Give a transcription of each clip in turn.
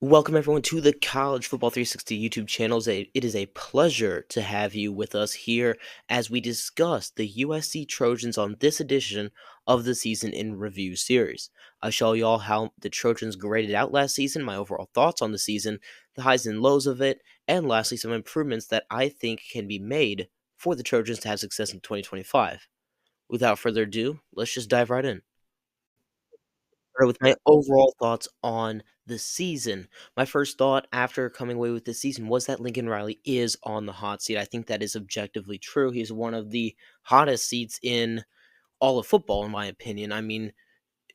Welcome everyone to the College Football 360 YouTube channel. It is a pleasure to have you with us here as we discuss the USC Trojans on this edition of the Season in Review series. I'll show you all how the Trojans graded out last season, my overall thoughts on the season, the highs and lows of it, and lastly some improvements that I think can be made for the Trojans to have success in 2025. Without further ado, let's just dive right in. With my overall thoughts on the season. My first thought after coming away with this season was that Lincoln Riley is on the hot seat. I think that is objectively true. He's one of the hottest seats in all of football, in my opinion. I mean,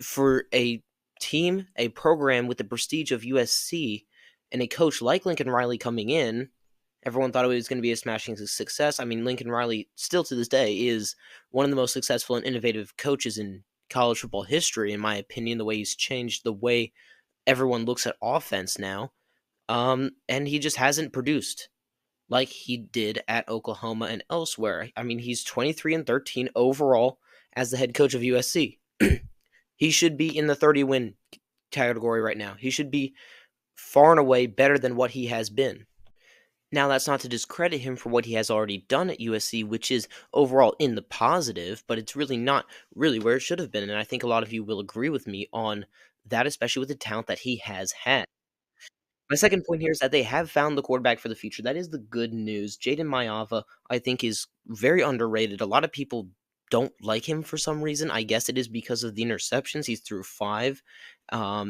for a team, a program with the prestige of USC, and a coach like Lincoln Riley coming in, everyone thought it was going to be a smashing success. I mean, Lincoln Riley, still to this day, is one of the most successful and innovative coaches in college football history, in my opinion. The way he's changed the way everyone looks at offense now, and he just hasn't produced like he did at Oklahoma and elsewhere. I mean, he's 23-13 overall as the head coach of USC. He should be in the 30-win category right now. He should be far and away better than what he has been. Now, that's not to discredit him for what he has already done at USC, which is overall in the positive, but it's really not really where it should have been. And I think a lot of you will agree with me on that, especially with the talent that he has had. My second point here is that they have found the quarterback for the future. That is the good news. Jaden Mayava, I think, is very underrated. A lot of people don't like him for some reason. I guess it is because of the interceptions. He threw five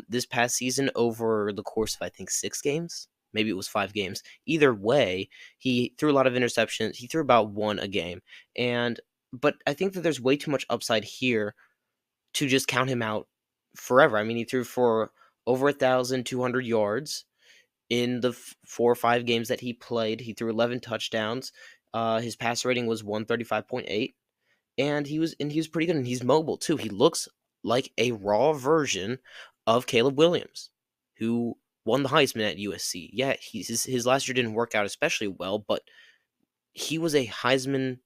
this past season over the course of, I think, 6 games. Maybe it was 5 games. Either way, he threw a lot of interceptions. He threw about one a game. But I think that there's way too much upside here to just count him out forever. I mean, he threw for over 1,200 yards in the 4 or 5 games that he played. He threw 11 touchdowns. His pass rating was 135.8, and he was pretty good. And he's mobile too. He looks like a raw version of Caleb Williams, who won the Heisman at USC. Yeah, his last year didn't work out especially well, but he was a Heisman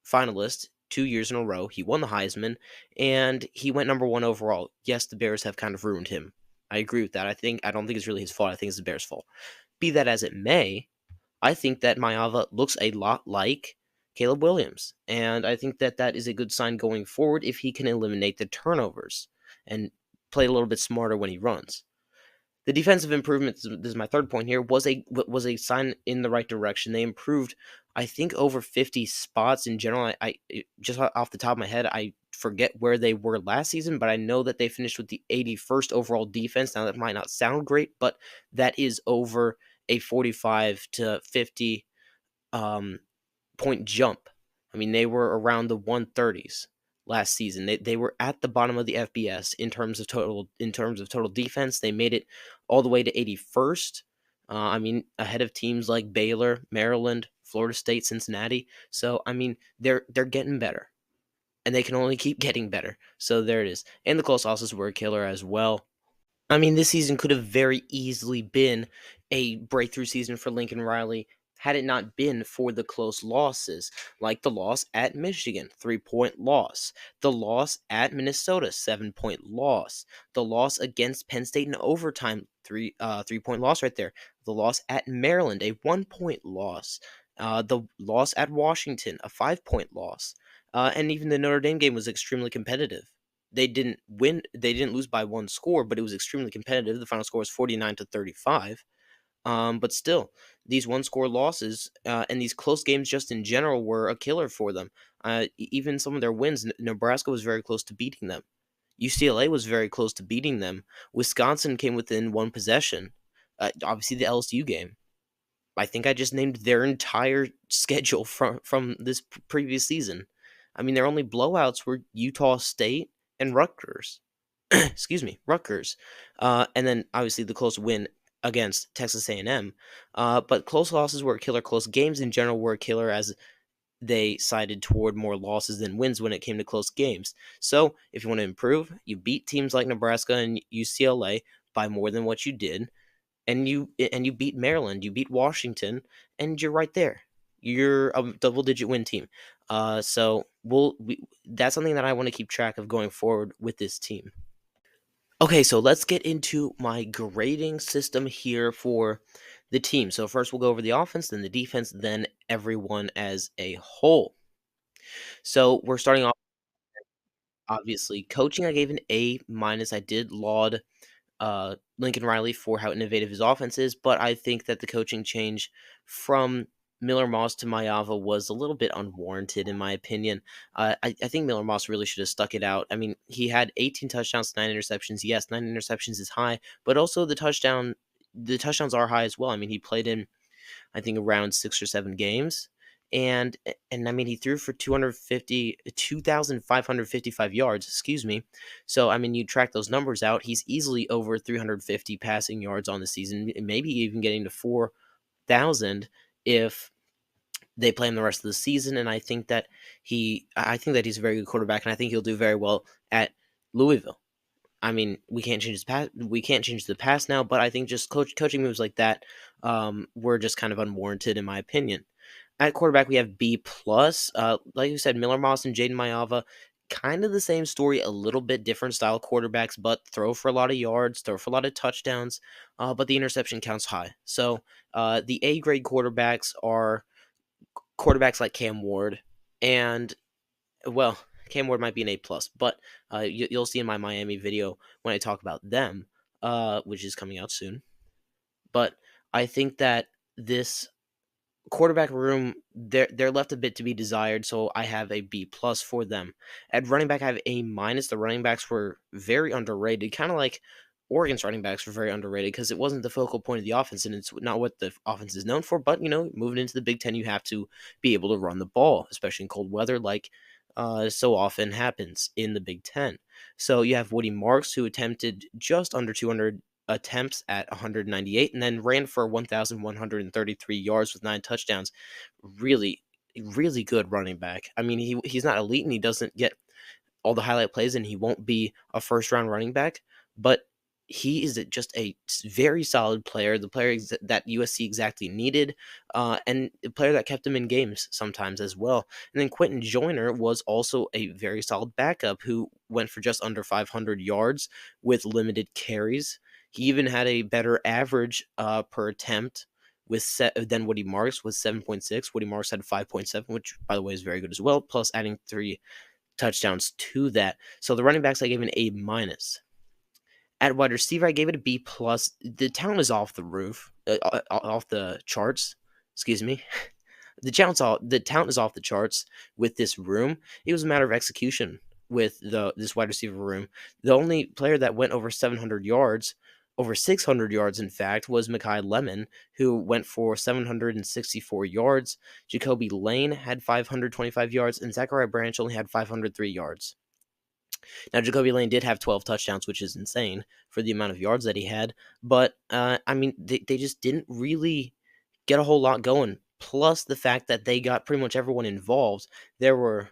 finalist 2 years in a row. He won the Heisman, and he went number one overall. Yes, the Bears have kind of ruined him. I agree with that. I don't think it's really his fault. I think it's the Bears' fault. Be that as it may, I think that Mayava looks a lot like Caleb Williams, and I think that that is a good sign going forward if he can eliminate the turnovers and play a little bit smarter when he runs. The defensive improvement, this is my third point here, was a sign in the right direction. They improved, I think, over 50 spots in general. I just off the top of my head, I forget where they were last season, but I know that they finished with the 81st overall defense. Now that might not sound great, but that is over a 45 to 50 um, point jump. I mean, they were around the 130s last season. They were at the bottom of the FBS in terms of total defense. They made it all the way to 81st. I mean, ahead of teams like Baylor, Maryland, Florida State, Cincinnati. So I mean, they're getting better, and they can only keep getting better. So there it is. And the close losses were a killer as well. I mean, this season could have very easily been a breakthrough season for Lincoln Riley had it not been for the close losses, like the loss at Michigan, 3-point loss, the loss at Minnesota, 7-point loss, the loss against Penn State in overtime, 3-point loss right there, the loss at Maryland, a 1-point loss, the loss at Washington, a 5-point loss, and even the Notre Dame game was extremely competitive. They didn't win. They didn't lose by one score, but it was extremely competitive. The final score was 49-35. But still, these one-score losses and these close games, just in general, were a killer for them. Even some of their wins, Nebraska was very close to beating them. UCLA was very close to beating them. Wisconsin came within one possession. Obviously, the LSU game. I think I just named their entire schedule from this previous season. I mean, their only blowouts were Utah State and Rutgers. Excuse me, Rutgers, and then obviously the close win against Texas A&M. But close losses were a killer. Close games in general were a killer, as they sided toward more losses than wins when it came to close games. So if you want to improve, you beat teams like Nebraska and UCLA by more than what you did, and you beat Maryland, you beat Washington, and you're right there. You're a double-digit win team. So that's something that I want to keep track of going forward with this team. Okay, so let's get into my grading system here for the team. So first we'll go over the offense, then the defense, then everyone as a whole. So we're starting off obviously coaching. I gave an A minus. I did laud Lincoln Riley for how innovative his offense is, but I think that the coaching change from Miller Moss to Mayava was a little bit unwarranted, in my opinion. I think Miller Moss really should have stuck it out. I mean, he had 18 touchdowns, 9 interceptions. Yes, 9 interceptions is high, but also the touchdowns are high as well. I mean, he played in I think around 6 or 7 games. And I mean he threw for 2,555 yards, excuse me. So I mean you track those numbers out, he's easily over 350 passing yards on the season, maybe even getting to 4,000 if they play him the rest of the season. And I think that he's a very good quarterback, and I think he'll do very well at Louisville. I mean, we can't change his past. We can't change the past now, but I think just coaching moves like that were just kind of unwarranted, in my opinion. At quarterback, we have B plus. Like you said, Miller Moss and Jaden Mayava, kind of the same story, a little bit different style quarterbacks, but throw for a lot of yards, throw for a lot of touchdowns. But the interception counts high. So the A grade quarterbacks are quarterbacks like Cam Ward, and well, Cam Ward might be an A plus, but you'll see in my Miami video when I talk about them, which is coming out soon. But I think that this quarterback room, they're left a bit to be desired, so I have a B plus for them. At running back, I have A minus. The running backs were very underrated, kind of like Oregon's running backs were very underrated because it wasn't the focal point of the offense, and it's not what the offense is known for. But moving into the Big Ten, you have to be able to run the ball, especially in cold weather, like so often happens in the Big Ten. So you have Woody Marks, who attempted just under 200 attempts at 198 and then ran for 1,133 yards with 9 touchdowns. Really, really good running back. I mean, he's not elite and he doesn't get all the highlight plays, and he won't be a first round running back, but he is just a very solid player, the player that USC exactly needed, and a player that kept him in games sometimes as well. And then Quentin Joyner was also a very solid backup who went for just under 500 yards with limited carries. He even had a better average per attempt than Woody Marks with 7.6. Woody Marks had 5.7, which by the way is very good as well. Plus adding 3 touchdowns to that. So the running backs I gave an A minus. At wide receiver, I gave it a B plus. The talent is off the roof, off the charts. Excuse me. The talent is off the charts with this room. It was a matter of execution with this wide receiver room. The only player that went over 700 yards, over 600 yards, in fact, was Mekhi Lemon, who went for 764 yards. Jacoby Lane had 525 yards, and Zachariah Branch only had 503 yards. Now, Jacoby Lane did have 12 touchdowns, which is insane for the amount of yards that he had. But, I mean, they just didn't really get a whole lot going. Plus the fact that they got pretty much everyone involved. There were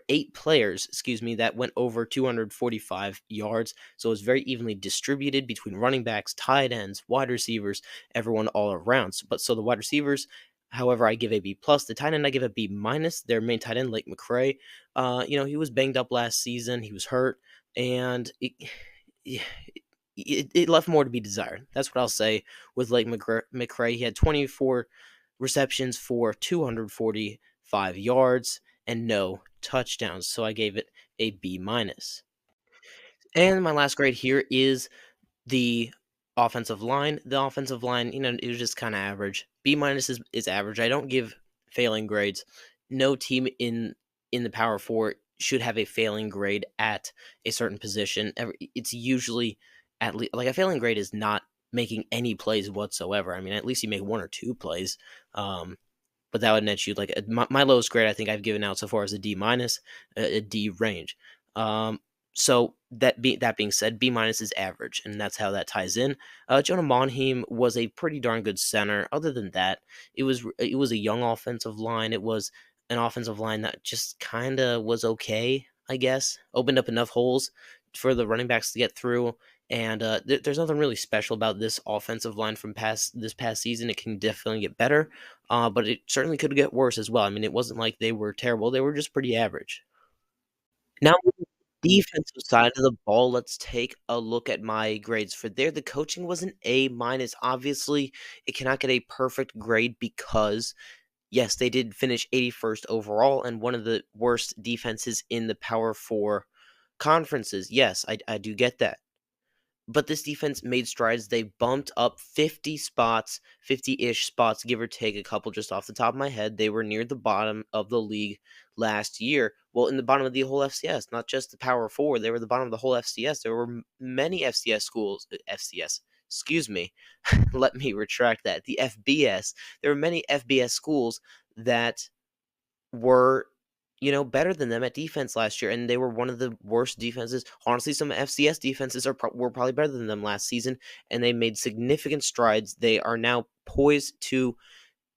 8 players, excuse me, that went over 245 yards. So it was very evenly distributed between running backs, tight ends, wide receivers, everyone all around. So the wide receivers, however, I give a B plus. The tight end I give a B minus. Their main tight end, Lake McRae, he was banged up last season. He was hurt, and it left more to be desired. That's what I'll say with Lake McRae. He had 24 receptions for 245 yards and no touchdowns. So I gave it a B minus. And my last grade here is the offensive line. The offensive line, it was just kind of average. B minus is average. I don't give failing grades. No team in the Power Four should have a failing grade at a certain position. It's usually at least like a failing grade is not making any plays whatsoever. I mean, at least you make 1 or 2 plays. But that would net you like my lowest grade I think I've given out so far is a D minus, a D range. So that being said, B minus is average, and that's how that ties in. Jonah Monheim was a pretty darn good center. Other than that, it was a young offensive line. It was an offensive line that just kind of was okay, I guess. Opened up enough holes for the running backs to get through. And there's nothing really special about this offensive line from this past season. It can definitely get better, but it certainly could get worse as well. I mean, it wasn't like they were terrible; they were just pretty average. Now, defensive side of the ball, let's take a look at my grades for there. The coaching was an A minus. Obviously, it cannot get a perfect grade because yes, they did finish 81st overall and one of the worst defenses in the Power 4 conferences. Yes, I do get that. But this defense made strides. They bumped up 50 spots, 50-ish spots, give or take a couple just off the top of my head. They were near the bottom of the league last year. Well, in the bottom of the whole FCS, not just the Power 4. They were the bottom of the whole FCS. There were many FCS schools, FCS, excuse me. Let me retract that. The FBS. There were many FBS schools that were, better than them at defense last year, and they were one of the worst defenses. Honestly, some FCS defenses were probably better than them last season, and they made significant strides. They are now poised to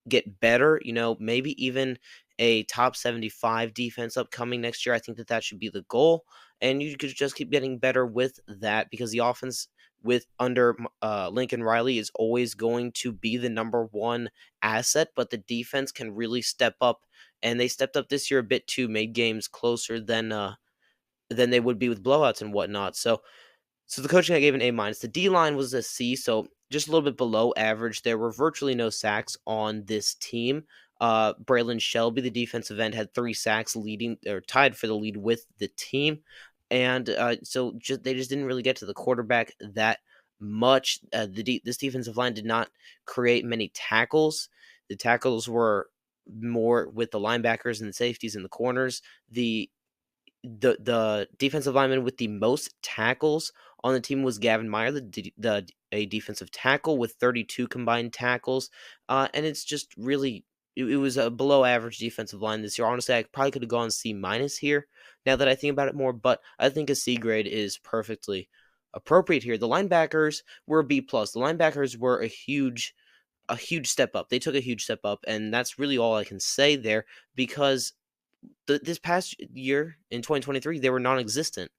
get better, maybe even a top 75 defense upcoming next year. I think that that should be the goal. And you could just keep getting better with that because the offense with under Lincoln Riley is always going to be the number one asset, but the defense can really step up. And they stepped up this year a bit too, made games closer than they would be with blowouts and whatnot. So the coaching I gave an A minus. The D line was a C, so just a little bit below average. There were virtually no sacks on this team. Braylon Shelby, the defensive end, had 3 sacks, leading or tied for the lead with the team, and they just didn't really get to the quarterback that much. This defensive line did not create many tackles. The tackles were more with the linebackers and the safeties and the corners. The defensive lineman with the most tackles on the team was Gavin Meyer, a defensive tackle with 32 combined tackles, and it's just really it was a below average defensive line this year. Honestly, I probably could have gone C minus here. Now that I think about it more, but I think a C grade is perfectly appropriate here. The linebackers were a B plus. The linebackers were a huge step up. They took a huge step up, and that's really all I can say there because this past year in 2023, they were non-existent.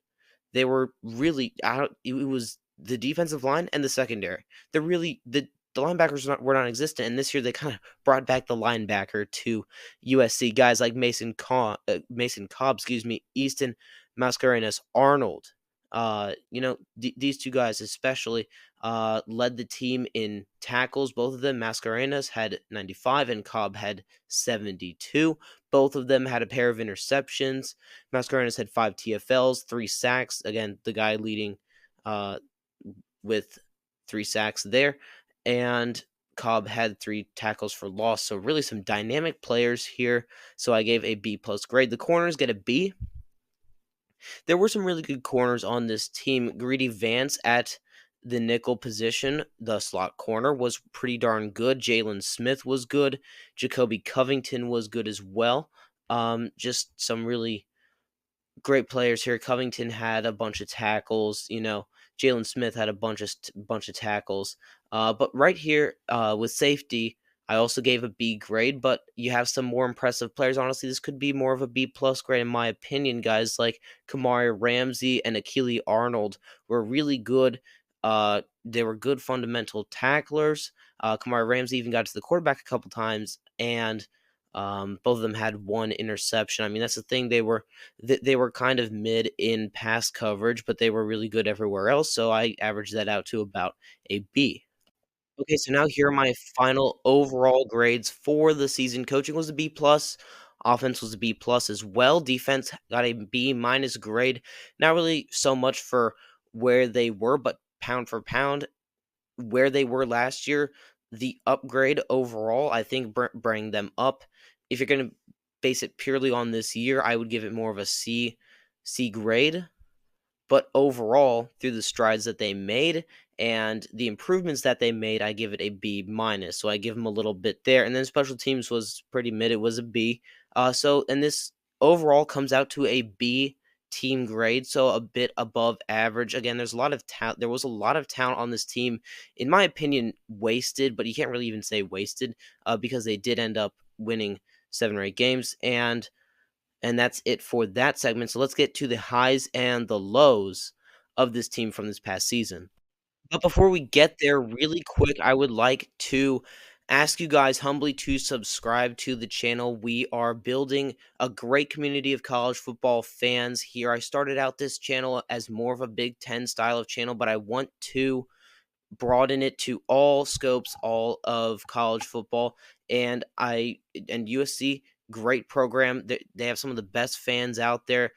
They were really out. It was the defensive line and the secondary. The linebackers were non-existent, and this year they kind of brought back the linebacker to USC. Guys like Mason Cobb, excuse me, Easton Mascarenas, Arnold. These two guys especially led the team in tackles. Both of them, Mascarenas had 95 and Cobb had 72. Both of them had a pair of interceptions. Mascarenas had 5 TFLs, 3 sacks. Again, the guy leading uh, with 3 sacks there. And Cobb had 3 tackles for loss. So really some dynamic players here. So I gave a B plus grade. The corners get a B. There were some really good corners on this team. Greedy Vance at the nickel position, the slot corner, was pretty darn good. Jalen Smith was good. Jacoby Covington was good as well. Just some really great players here. Covington had a bunch of tackles. Jalen Smith had a bunch of tackles. But right here with safety, I also gave a B grade. But you have some more impressive players. Honestly, this could be more of a B plus grade in my opinion. Guys like Kamari Ramsey and Akili Arnold were really good. They were good fundamental tacklers. Kamari Ramsey even got to the quarterback a couple times, and both of them had 1 interception. I mean, that's the thing. They were kind of mid in pass coverage, but they were really good everywhere else. So I averaged that out to about a B. Okay, so now here are my final overall grades for the season. Coaching was a B plus. Offense was a B plus as well. Defense got a B minus grade. Not really so much for where they were, but pound for pound, where they were last year, the upgrade overall, I think bring them up. If you're going to base it purely on this year, I would give it more of a C grade. But overall, through the strides that they made and the improvements that they made, I give it a B minus. So I give them a little bit there. And then special teams was pretty mid. It was a B. And this overall comes out to a B team grade, so a bit above average. Again, there's a lot of talent. There was a lot of talent on this team, in my opinion, wasted. But you can't really even say wasted because they did end up winning 7 or 8 games, and that's it for that segment. So let's get to the highs and the lows of this team from this past season. But before we get there, really quick, I would like to ask you guys humbly to subscribe to the channel. We are building a great community of college football fans here. I started out this channel as more of a Big Ten style of channel, but I want to broaden it to all scopes, all of college football. And USC, great program. They have some of the best fans out there.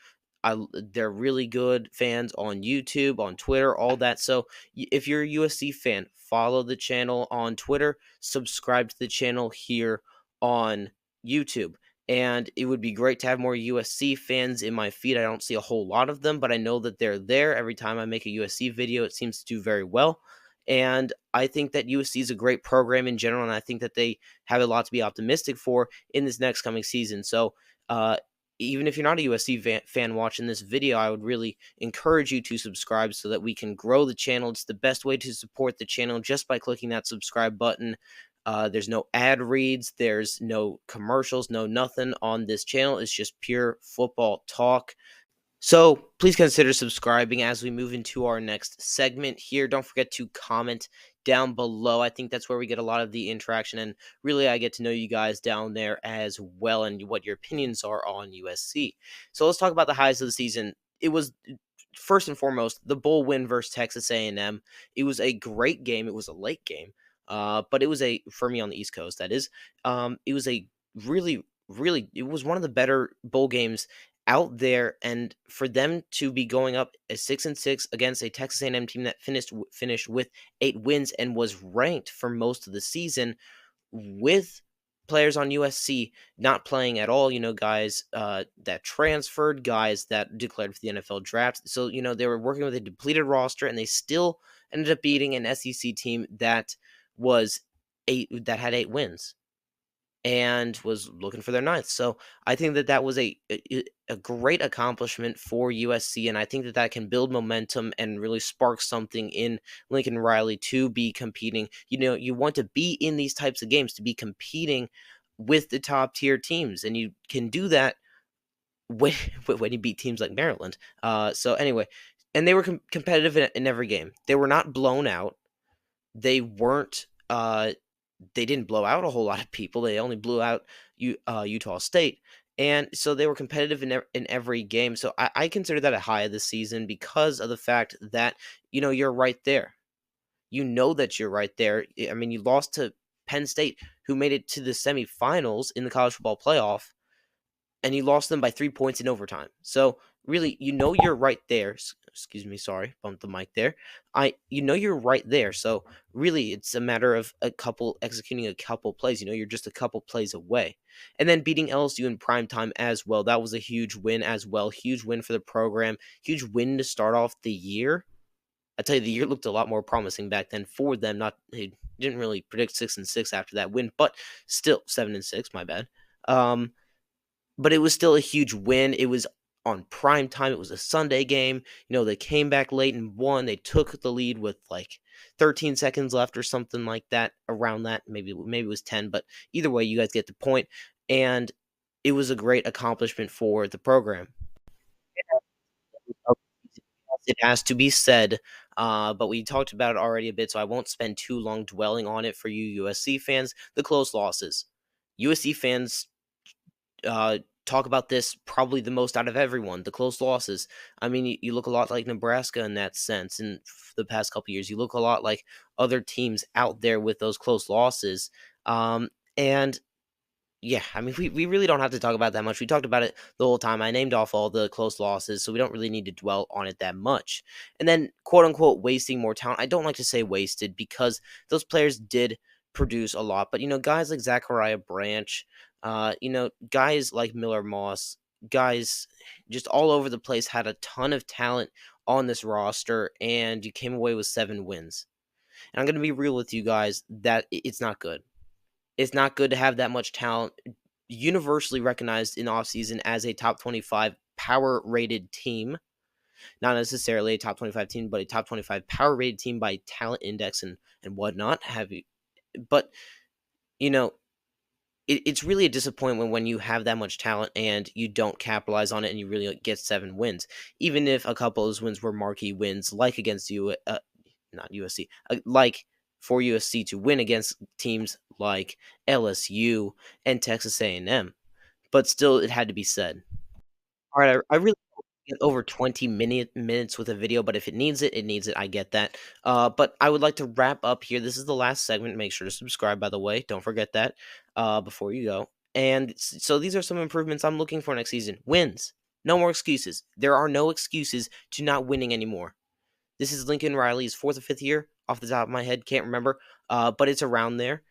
They're really good fans on YouTube, on Twitter, all that. So if you're a USC fan, follow the channel on Twitter, subscribe to the channel here on YouTube. And it would be great to have more USC fans in my feed. I don't see a whole lot of them, but I know that they're there. Every time I make a USC video, it seems to do very well. And I think that USC is a great program in general, and I think that they have a lot to be optimistic for in this next coming season. So, even if you're not a USC fan watching this video, I would really encourage you to subscribe so that we can grow the channel. It's the best way to support the channel just by clicking that subscribe button. There's no ad reads, there's no commercials, no nothing on this channel. It's just pure football talk. So please consider subscribing as we move into our next segment here. Don't forget to comment down below. I think that's where we get a lot of the interaction, and really I get to know you guys down there as well and what your opinions are on USC. So let's talk about the highs of the season. It was first and foremost the bowl win versus Texas A&M. It was a great game. It was a late game, but it was for me on the East Coast, that is. It was a really, it was one of the better bowl games out there, and for them to be going up at 6-6 against a Texas A&M team that finished with 8 wins and was ranked for most of the season, with players on USC not playing at all, guys that transferred, guys that declared for the NFL draft. So, they were working with a depleted roster, and they still ended up beating an SEC team that had 8 wins and was looking for their ninth. So I think that was a great accomplishment for USC, and I think that can build momentum and really spark something in Lincoln Riley to be competing. You want to be in these types of games, to be competing with the top tier teams, and you can do that when when you beat teams like Maryland. So anyway, and they were competitive in every game. They were not blown out. They weren't. They didn't blow out a whole lot of people. They only blew out Utah State, and so they were competitive in every game. So I consider that a high of the season because of the fact that you're right there. You know that you're right there. I mean, you lost to Penn State, who made it to the semifinals in the college football playoff, and you lost them by 3 points in overtime. So really, you're right there. Excuse me, sorry, bumped the mic there. You're right there. So really, it's a matter of executing a couple plays. You're just a couple plays away, and then beating LSU in prime time as well. That was a huge win as well. Huge win for the program. Huge win to start off the year. I tell you, the year looked a lot more promising back then for them. They didn't really predict 6-6 after that win, but still 7-6. My bad. But it was still a huge win. It was on prime time. It was a Sunday game. They came back late and won. They took the lead with like 13 seconds left or something like that, around that. Maybe it was 10, but either way, you guys get the point. And it was a great accomplishment for the program. It has to be said, but we talked about it already a bit, so I won't spend too long dwelling on it for you USC fans. The close losses. USC fans talk about this probably the most out of everyone, the close losses. I mean, you look a lot like Nebraska in that sense in the past couple years. You look a lot like other teams out there with those close losses. And yeah, I mean, we really don't have to talk about that much. We talked about it the whole time. I named off all the close losses, so we don't really need to dwell on it that much. And then, quote unquote, wasting more talent. I don't like to say wasted because those players did produce a lot. But, guys like Zachariah Branch, guys like Miller Moss, guys just all over the place had a ton of talent on this roster, and you came away with 7 wins. And I'm going to be real with you guys that it's not good. It's not good to have that much talent universally recognized in offseason as a top 25 power rated team. Not necessarily a top 25 team, but a top 25 power rated team by talent index and whatnot. But, it's really a disappointment when you have that much talent and you don't capitalize on it and you really get 7 wins. Even if a couple of those wins were marquee wins, like against not USC, like for USC to win against teams like LSU and Texas A&M, but still, it had to be said. All right, I really get over 20 minutes with a video, but if it needs it, it needs it. I get that. But I would like to wrap up here. This is the last segment. Make sure to subscribe, by the way. Don't forget that before you go. And so these are some improvements I'm looking for next season. Wins. No more excuses. There are no excuses to not winning anymore. This is Lincoln Riley's fourth or fifth year, off the top of my head. Can't remember, but it's around there.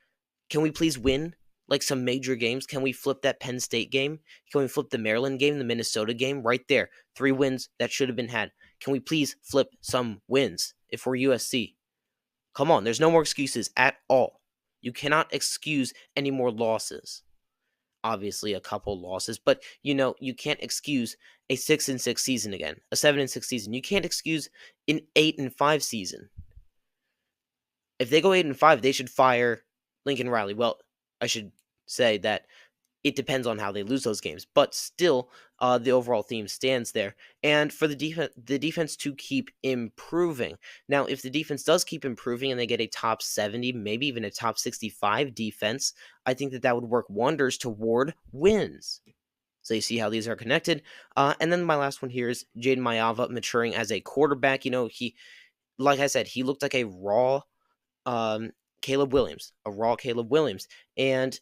Can we please win like some major games? Can we flip that Penn State game? Can we flip the Maryland game, the Minnesota game? Right there. 3 wins that should have been had. Can we please flip some wins if we're USC? Come on, there's no more excuses at all. You cannot excuse any more losses. Obviously, a couple losses, but you can't excuse a 6-6 season again, a 7-6 season. You can't excuse an 8-5 season. If they go 8-5, they should fire Lincoln Riley. Well, I should say that it depends on how they lose those games, but still, the overall theme stands there. And for the defense to keep improving. Now, if the defense does keep improving and they get a top 70, maybe even a top 65 defense, I think that would work wonders toward wins. So you see how these are connected. And then my last one here is Jaden Mayava maturing as a quarterback. Like I said, he looked like a raw Caleb Williams, a raw Caleb Williams. And,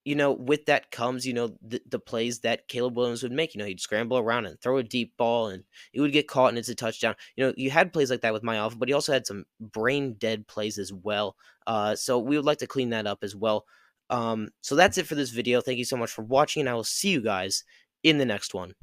with that comes, the plays that Caleb Williams would make. He'd scramble around and throw a deep ball and it would get caught and it's a touchdown. You had plays like that with Mayava, but he also had some brain dead plays as well. So we would like to clean that up as well. So that's it for this video. Thank you so much for watching, and I will see you guys in the next one.